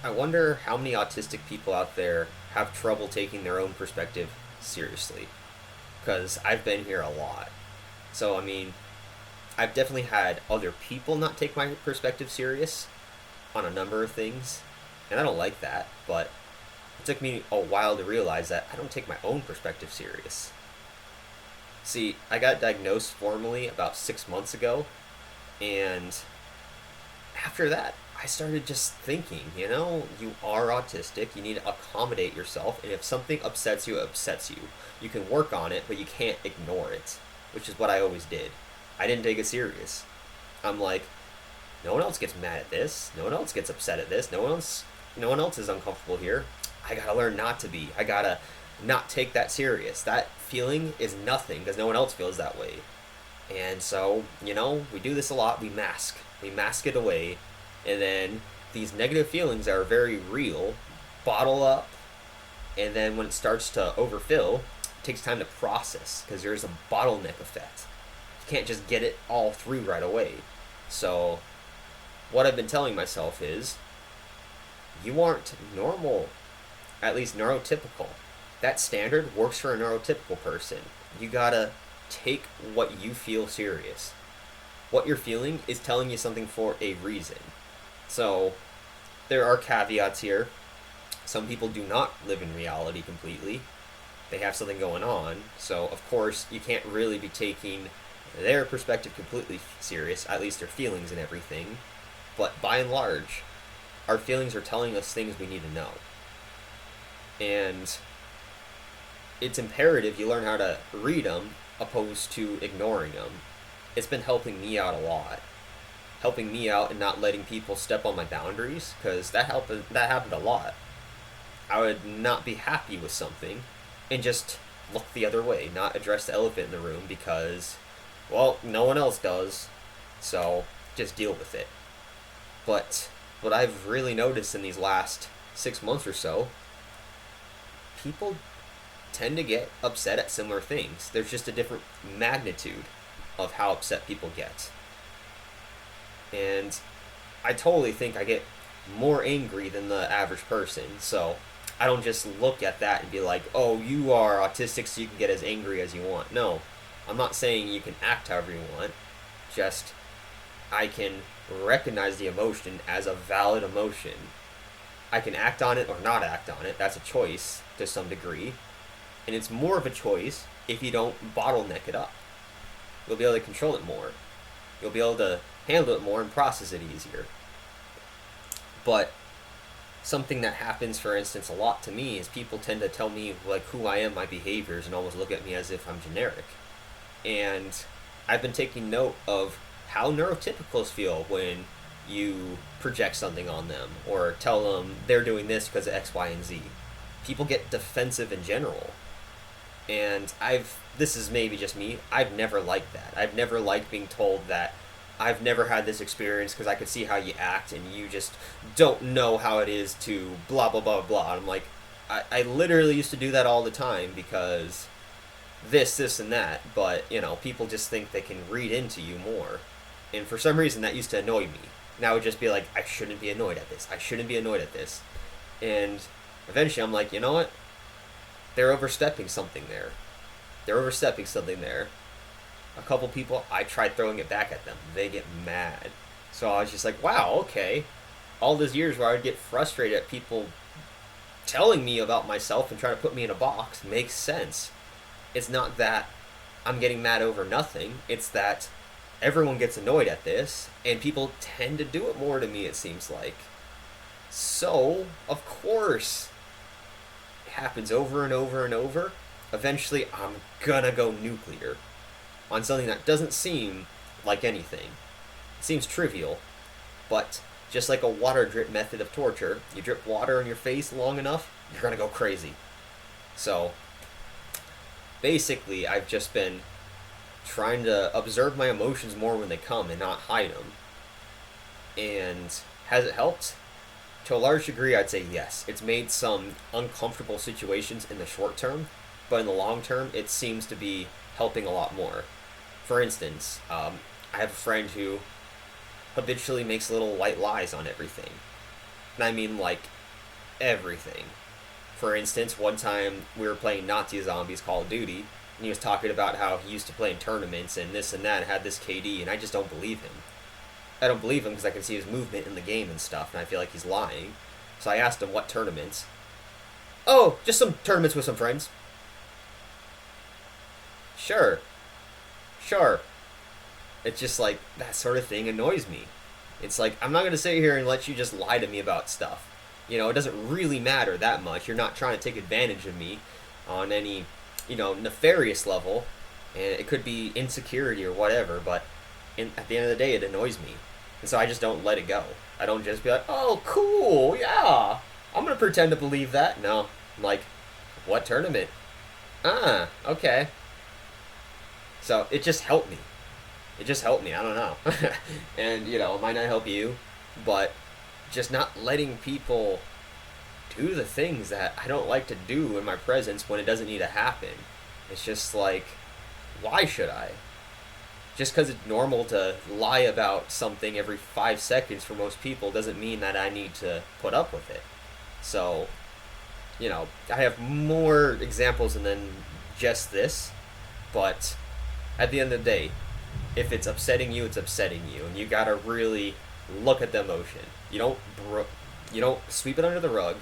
I wonder how many autistic people out there have trouble taking their own perspective seriously. Because I've been here a lot. So, I mean, I've definitely had other people not take my perspective serious on a number of things. And I don't like that, but it took me a while to realize that I don't take my own perspective serious. See, I got diagnosed formally about 6 months ago, and after that, I started just thinking, you are autistic, you need to accommodate yourself, and if something upsets you, it upsets you. You can work on it, but you can't ignore it, which is what I always did. I didn't take it serious. I'm like, no one else gets mad at this, no one else gets upset at this, no one else is uncomfortable here. I gotta learn not to be. I gotta not take that serious. That feeling is nothing because no one else feels that way. And so, we do this a lot. We mask. We mask it away. And then these negative feelings that are very real bottle up. And then when it starts to overfill, it takes time to process because there's a bottleneck effect. You can't just get it all through right away. So, what I've been telling myself is, you aren't normal, at least neurotypical. That standard works for a neurotypical person. You gotta take what you feel serious. What you're feeling is telling you something for a reason. So, there are caveats here. Some people do not live in reality completely. They have something going on. So, of course, you can't really be taking their perspective completely serious, at least their feelings and everything. But by and large, our feelings are telling us things we need to know. And it's imperative you learn how to read them opposed to ignoring them. It's been helping me out a lot. Helping me out and not letting people step on my boundaries, because that happened a lot. I would not be happy with something and just look the other way, not address the elephant in the room because, well, no one else does, so just deal with it. But what I've really noticed in these last 6 months or so, people tend to get upset at similar things. There's just a different magnitude of how upset people get. And I totally think I get more angry than the average person, so I don't just look at that and be like, oh, you are autistic so you can get as angry as you want. No, I'm not saying you can act however you want, just I can recognize the emotion as a valid emotion. I can act on it or not act on it. That's a choice to some degree. And it's more of a choice if you don't bottleneck it up. You'll be able to control it more. You'll be able to handle it more and process it easier. But something that happens, for instance, a lot to me is people tend to tell me like who I am, my behaviors, and almost look at me as if I'm generic. And I've been taking note of how neurotypicals feel when you project something on them or tell them they're doing this because of X, Y, and Z. People get defensive in general. And this is maybe just me, I've never liked that. I've never liked being told that I've never had this experience because I could see how you act and you just don't know how it is to blah, blah, blah, blah. And I'm like, I literally used to do that all the time because this, and that. But, people just think they can read into you more. And for some reason, that used to annoy me. And I would just be like, I shouldn't be annoyed at this. I shouldn't be annoyed at this. And eventually I'm like, you know what? They're overstepping something there. A couple people, I tried throwing it back at them. They get mad. So I was just like, wow, okay. All those years where I would get frustrated at people telling me about myself and trying to put me in a box makes sense. It's not that I'm getting mad over nothing. It's that everyone gets annoyed at this, and people tend to do it more to me, it seems like. So, of course, it happens over and over and over. Eventually, I'm gonna go nuclear on something that doesn't seem like anything. It seems trivial, but just like a water drip method of torture, you drip water on your face long enough, you're gonna go crazy. So, basically, I've just been trying to observe my emotions more when they come and not hide them. And has it helped? To a large degree, I'd say yes. It's made some uncomfortable situations in the short term, but in the long term, it seems to be helping a lot more. For instance, I have a friend who habitually makes little white lies on everything. And I mean, like, everything. For instance, one time we were playing Nazi Zombies Call of Duty, and he was talking about how he used to play in tournaments and this and that and had this KD, and I just don't believe him. I don't believe him because I can see his movement in the game and stuff, and I feel like he's lying. So I asked him what tournaments. Oh, just some tournaments with some friends. Sure, sure. It's just like, that sort of thing annoys me. It's like, I'm not going to sit here and let you just lie to me about stuff. You know, it doesn't really matter that much. You're not trying to take advantage of me on any, nefarious level. And it could be insecurity or whatever, but at the end of the day, it annoys me. And so I just don't let it go. I don't just be like, oh, cool, yeah, I'm going to pretend to believe that. No. I'm like, what tournament? Ah, okay. So it just helped me. It just helped me. I don't know. And, it might not help you, but just not letting people do the things that I don't like to do in my presence when it doesn't need to happen. It's just like, why should I? Just because it's normal to lie about something every 5 seconds for most people doesn't mean that I need to put up with it. So, I have more examples than just this, but at the end of the day, if it's upsetting you, it's upsetting you, and you gotta really look at the emotion. You don't sweep it under the rug.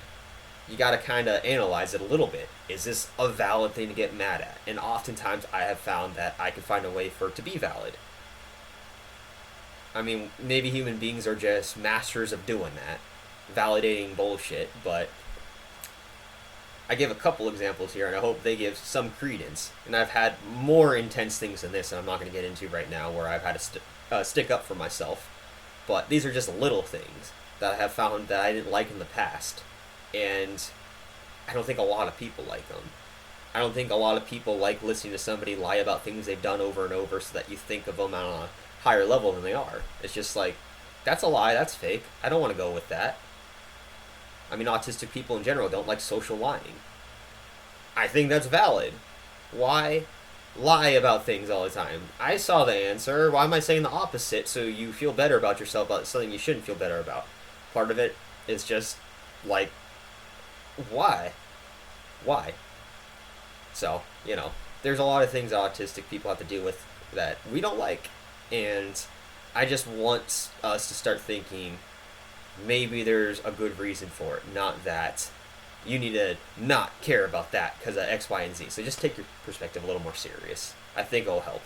You gotta kind of analyze it a little bit. Is this a valid thing to get mad at? And oftentimes, I have found that I can find a way for it to be valid. I mean, maybe human beings are just masters of doing that, validating bullshit, but I give a couple examples here, and I hope they give some credence. And I've had more intense things than this, and I'm not going to get into right now, where I've had to stick up for myself. But these are just little things that I have found that I didn't like in the past. And I don't think a lot of people like them. I don't think a lot of people like listening to somebody lie about things they've done over and over so that you think of them on a higher level than they are. It's just like, that's a lie, that's fake. I don't want to go with that. I mean, autistic people in general don't like social lying. I think that's valid. Why lie about things all the time? I saw the answer. Why am I saying the opposite so you feel better about yourself about something you shouldn't feel better about? Part of it is just like, why? Why? So, there's a lot of things autistic people have to deal with that we don't like. And I just want us to start thinking maybe there's a good reason for it, not that you need to not care about that because of X, Y, and Z. So just take your perspective a little more serious. I think it'll help.